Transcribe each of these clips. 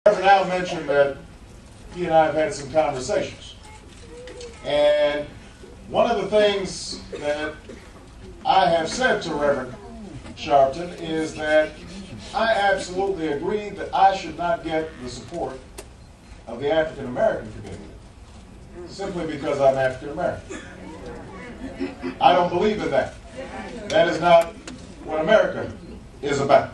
Reverend Al mentioned that he and I have had some conversations. And one of the things that I have said to Reverend Sharpton is that I absolutely agree that I should not get the support of the African American community simply because I'm African American. I don't believe in that. That is not what America is about.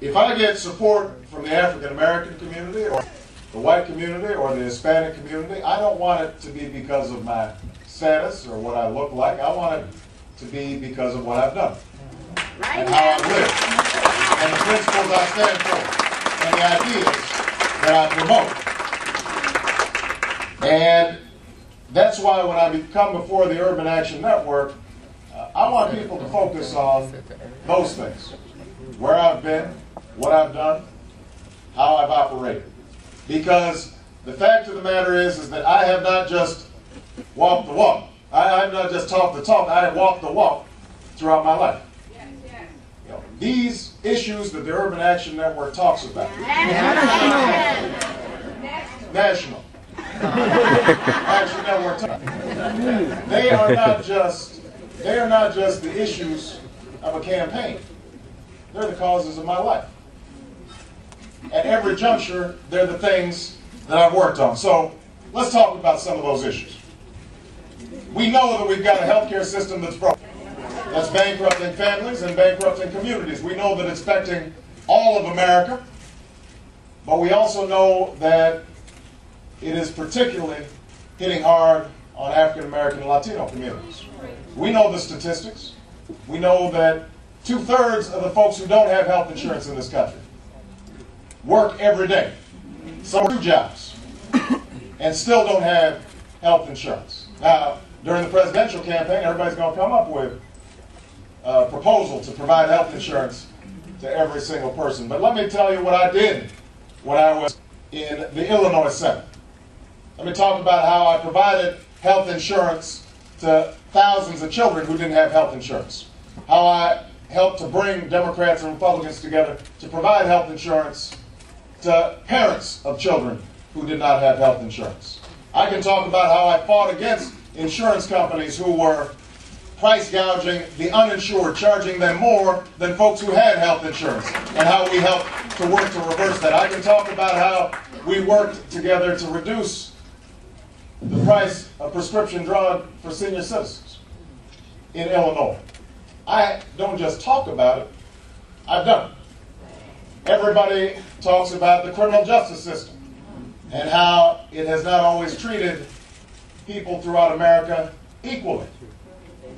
If I get support from the African American community or the white community or the Hispanic community, I don't want it to be because of my status or what I look like. I want it to be because of what I've done and how I've lived and the principles I stand for and the ideas that I promote. And that's why when I come before the Urban Action Network, I want people to focus on those things. Where I've been, what I've done, how I've operated. Because the fact of the matter is that I have not just walked the walk. I have not just talked the talk. I have walked the walk throughout my life. You know, these issues that the Urban Action Network talks about. National. Action Network. They are not just the issues of a campaign. They're the causes of my life. At every juncture, they're the things that I've worked on. So let's talk about some of those issues. We know that we've got a healthcare system that's broken, that's bankrupting families and bankrupting communities. We know that it's affecting all of America, but we also know that it is particularly hitting hard on African American and Latino communities. We know the statistics. We know that 2/3 of the folks who don't have health insurance in this country work every day, some do jobs, and still don't have health insurance. Now, during the presidential campaign, everybody's going to come up with a proposal to provide health insurance to every single person. But let me tell you what I did when I was in the Illinois Senate. Let me talk about how I provided health insurance to thousands of children who didn't have health insurance. How I helped to bring Democrats and Republicans together to provide health insurance to parents of children who did not have health insurance. I can talk about how I fought against insurance companies who were price gouging the uninsured, charging them more than folks who had health insurance, and how we helped to work to reverse that. I can talk about how we worked together to reduce the price of prescription drug for senior citizens in Illinois. I don't just talk about it, I've done it. Everybody talks about the criminal justice system and how it has not always treated people throughout America equally.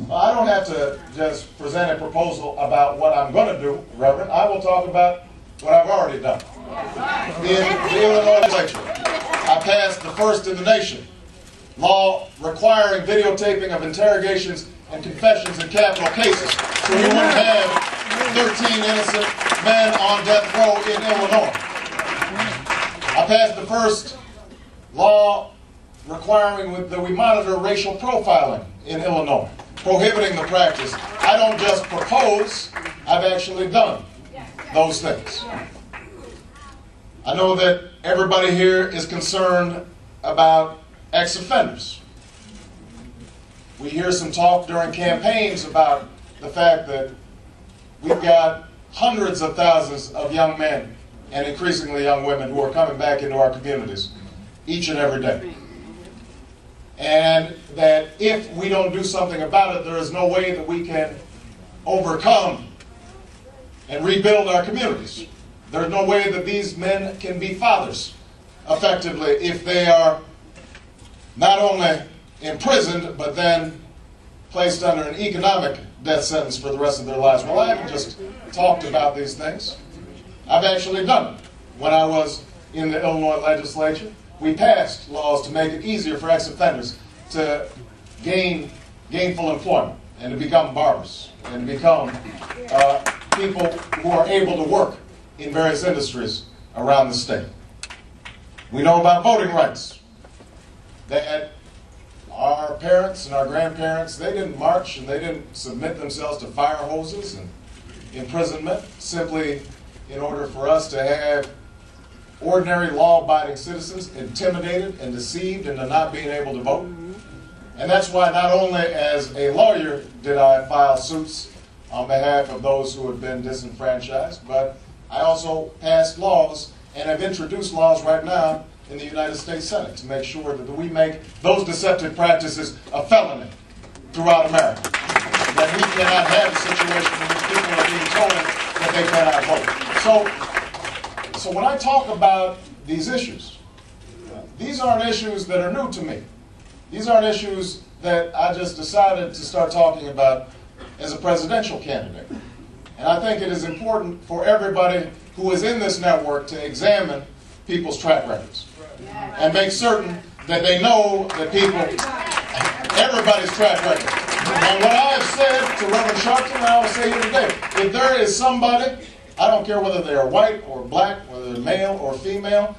Well, I don't have to just present a proposal about what I'm going to do, Reverend. I will talk about what I've already done. In the Illinois legislature, I passed the first in the nation law requiring videotaping of interrogations and confessions in capital cases, so we wouldn't have 13 innocent men on death row in Illinois. I passed the first law requiring that we monitor racial profiling in Illinois, prohibiting the practice. I don't just propose, I've actually done those things. I know that everybody here is concerned about ex-offenders. We hear some talk during campaigns about the fact that we've got hundreds of thousands of young men and increasingly young women who are coming back into our communities each and every day. And that if we don't do something about it, there is no way that we can overcome and rebuild our communities. There's no way that these men can be fathers effectively if they are not only imprisoned, but then placed under an economic death sentence for the rest of their lives. Well, I haven't just talked about these things. I've actually done it. When I was in the Illinois legislature, we passed laws to make it easier for ex-offenders to gain gainful employment and to become barbers and to become people who are able to work in various industries around the state. We know about voting rights. That our parents and our grandparents, they didn't march and they didn't submit themselves to fire hoses and imprisonment simply in order for us to have ordinary law-abiding citizens intimidated and deceived into not being able to vote. And that's why not only as a lawyer did I file suits on behalf of those who have been disenfranchised, but I also passed laws and have introduced laws right now in the United States Senate to make sure that we make those deceptive practices a felony throughout America. That we cannot have a situation in which people are being told that they cannot vote. So when I talk about these issues, these aren't issues that are new to me. These aren't issues that I just decided to start talking about as a presidential candidate. And I think it is important for everybody who is in this network to examine people's track records and make certain that they know that everybody's track record. And what I have said to Reverend Sharpton, and I will say here today, if there is somebody, I don't care whether they are white or black, whether they're male or female,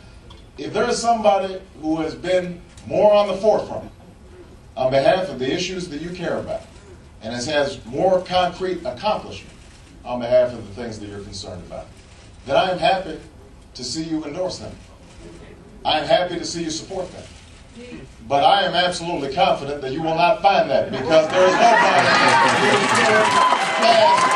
if there is somebody who has been more on the forefront on behalf of the issues that you care about, and has more concrete accomplishment on behalf of the things that you're concerned about, then I am happy to see you endorse them. I am happy to see you support them. But I am absolutely confident that you will not find that, because there is nobody who is as